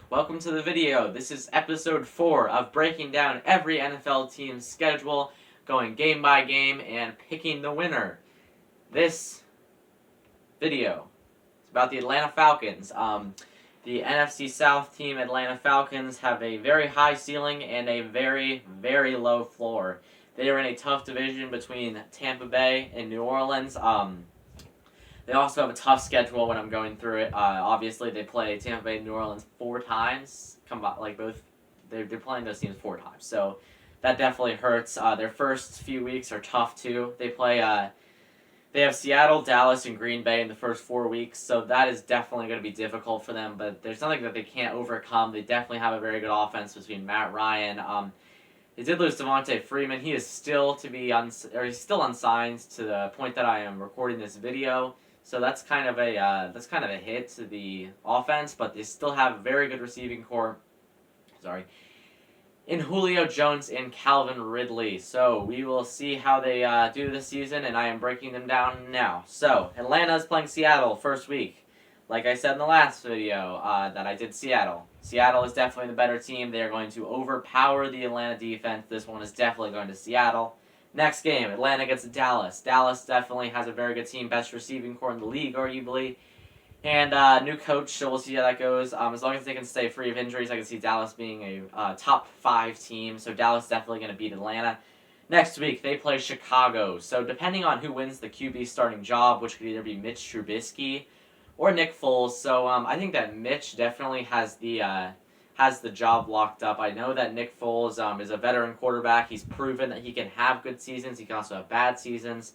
Welcome to the video. This is episode 4 of breaking down every NFL team's schedule, going game by game, and picking the winner. This video is about the Atlanta Falcons. The NFC South team, Atlanta Falcons, have a very high ceiling and a very, very low floor. They are in a tough division between Tampa Bay and New Orleans. They also have a tough schedule when I'm going through it. Obviously, they play Tampa Bay and New Orleans 4 times. They're playing those teams 4 times. So that definitely hurts. Their first few weeks are tough too. They have Seattle, Dallas, and Green Bay in the first 4 weeks. So that is definitely going to be difficult for them. But there's nothing that they can't overcome. They definitely have a very good offense between Matt Ryan. They did lose Devontae Freeman. He is still he's still unsigned to the point that I am recording this video. So that's kind of a hit to the offense, but they still have a very good receiving core. In Julio Jones and Calvin Ridley. So we will see how they do this season, and I am breaking them down now. So Atlanta is playing Seattle first week. Like I said in the last video that I did Seattle. Seattle is definitely the better team. They are going to overpower the Atlanta defense. This one is definitely going to Seattle. Next game, Atlanta gets Dallas. Dallas definitely has a very good team, best receiving core in the league, arguably. And new coach, so we'll see how that goes. As long as they can stay free of injuries, I can see Dallas being a top 5 team. So Dallas definitely going to beat Atlanta. Next week, they play Chicago. So depending on who wins the QB starting job, which could either be Mitch Trubisky or Nick Foles. So I think that Mitch definitely has the job locked up. I know that Nick Foles is a veteran quarterback. He's proven that he can have good seasons. He can also have bad seasons.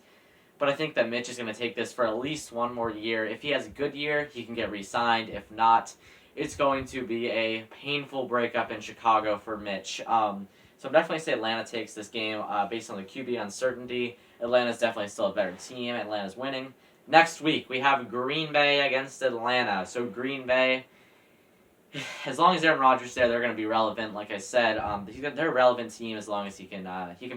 But I think that Mitch is going to take this for at least one more year. If he has a good year, he can get re-signed. If not, it's going to be a painful breakup in Chicago for Mitch. So I'm definitely say Atlanta takes this game based on the QB uncertainty. Atlanta's definitely still a better team. Atlanta's winning. Next week, we have Green Bay against Atlanta. So Green Bay, as long as Aaron Rodgers there, they're going to be relevant. Like I said, they're a relevant team as long as he can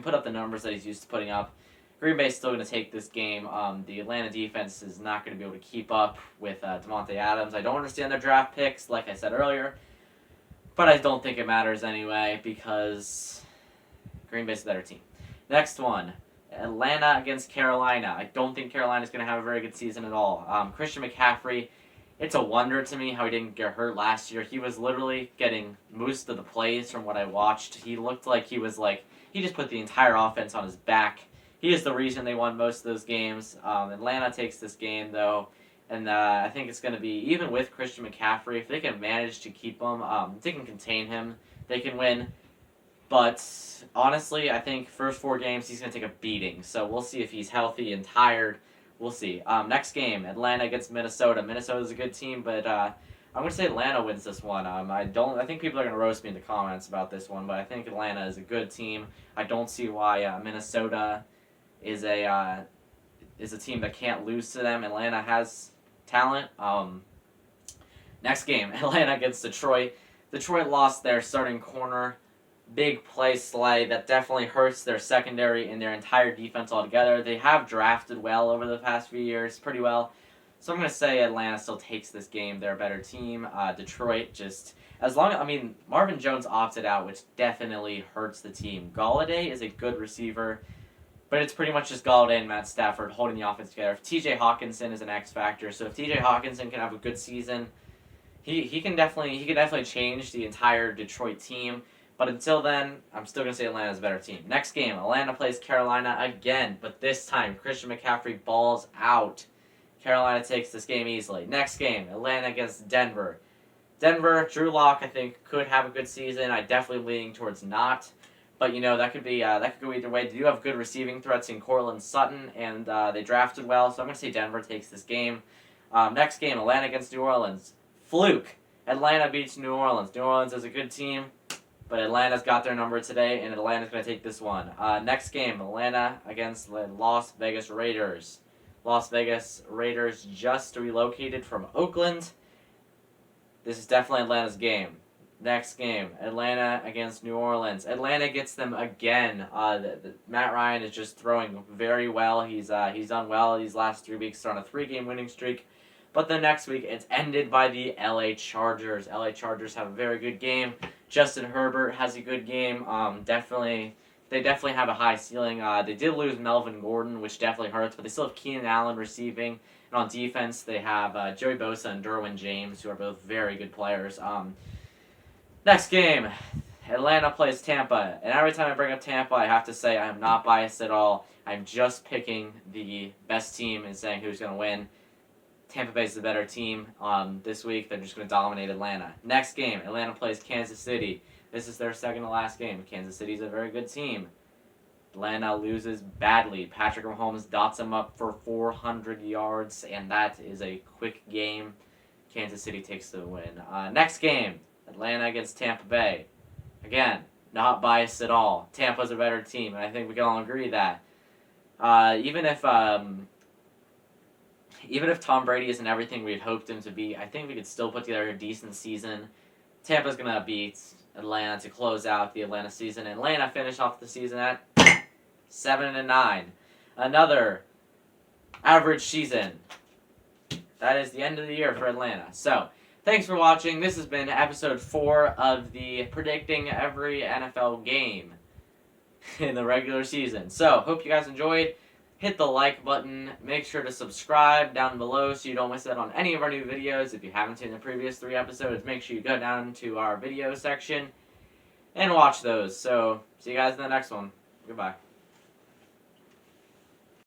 put up the numbers that he's used to putting up. Green Bay's still going to take this game. The Atlanta defense is not going to be able to keep up with Davante Adams. I don't understand their draft picks, like I said earlier, but I don't think it matters anyway because Green Bay's a better team. Next one, Atlanta against Carolina. I don't think Carolina's going to have a very good season at all. Christian McCaffrey, it's a wonder to me how he didn't get hurt last year. He was literally getting most of the plays from what I watched. He looked like he just put the entire offense on his back. He is the reason they won most of those games. Atlanta takes this game, though, and I think it's going to be, even with Christian McCaffrey, if they can manage to keep him, if they can contain him, they can win. But honestly, I think first 4 games, he's going to take a beating. So we'll see if he's healthy and tired. We'll see. Next game, Atlanta against Minnesota. Minnesota's a good team, but I'm going to say Atlanta wins this one. I think people are going to roast me in the comments about this one, but I think Atlanta is a good team. I don't see why Minnesota is a team that can't lose to them. Atlanta has talent. Next game, Atlanta against Detroit. Detroit lost their starting corner. Big play Slay that definitely hurts their secondary and their entire defense altogether. They have drafted well over the past few years, pretty well. So I'm going to say Atlanta still takes this game. They're a better team. Detroit just, Marvin Jones opted out, which definitely hurts the team. Galladay is a good receiver, but it's pretty much just Galladay and Matt Stafford holding the offense together. If T.J. Hawkinson is an X factor, so if T.J. Hawkinson can have a good season, he can definitely change the entire Detroit team. But until then, I'm still going to say Atlanta's a better team. Next game, Atlanta plays Carolina again, but this time Christian McCaffrey balls out. Carolina takes this game easily. Next game, Atlanta against Denver. Denver, Drew Lock, I think, could have a good season. I'm definitely leaning towards not. But, that could go either way. They do have good receiving threats in Cortland Sutton, and they drafted well, so I'm going to say Denver takes this game. Next game, Atlanta against New Orleans. Fluke. Atlanta beats New Orleans. New Orleans is a good team, but Atlanta's got their number today, and Atlanta's going to take this one. Next game, Atlanta against the Las Vegas Raiders. Las Vegas Raiders just relocated from Oakland. This is definitely Atlanta's game. Next game, Atlanta against New Orleans. Atlanta gets them again. Matt Ryan is just throwing very well. He's done well these last 3 weeks. They're on a 3-game winning streak. But the next week, it's ended by the LA Chargers. LA Chargers have a very good game. Justin Herbert has a good game. They definitely have a high ceiling. They did lose Melvin Gordon, which definitely hurts, but they still have Keenan Allen receiving. And on defense, they have Joey Bosa and Derwin James, who are both very good players. Next game, Atlanta plays Tampa. And every time I bring up Tampa, I have to say I am not biased at all. I'm just picking the best team and saying who's going to win. Tampa Bay is the better team. This week, they're just going to dominate Atlanta. Next game, Atlanta plays Kansas City. This is their second to last game. Kansas City's a very good team. Atlanta loses badly. Patrick Mahomes dots them up for 400 yards, and that is a quick game. Kansas City takes the win. Next game, Atlanta against Tampa Bay. Again, not biased at all. Tampa's a better team, and I think we can all agree that. Even if Tom Brady isn't everything we had hoped him to be, I think we could still put together a decent season. Tampa's going to beat Atlanta to close out the Atlanta season. Atlanta finished off the season at 7-9. Another average season. That is the end of the year for Atlanta. So, thanks for watching. This has been episode 4 of the Predicting Every NFL Game in the regular season. So, hope you guys enjoyed. Hit the like button. Make sure to subscribe down below so you don't miss out on any of our new videos. If you haven't seen the previous 3 episodes, make sure you go down to our video section and watch those. So, see you guys in the next one. Goodbye.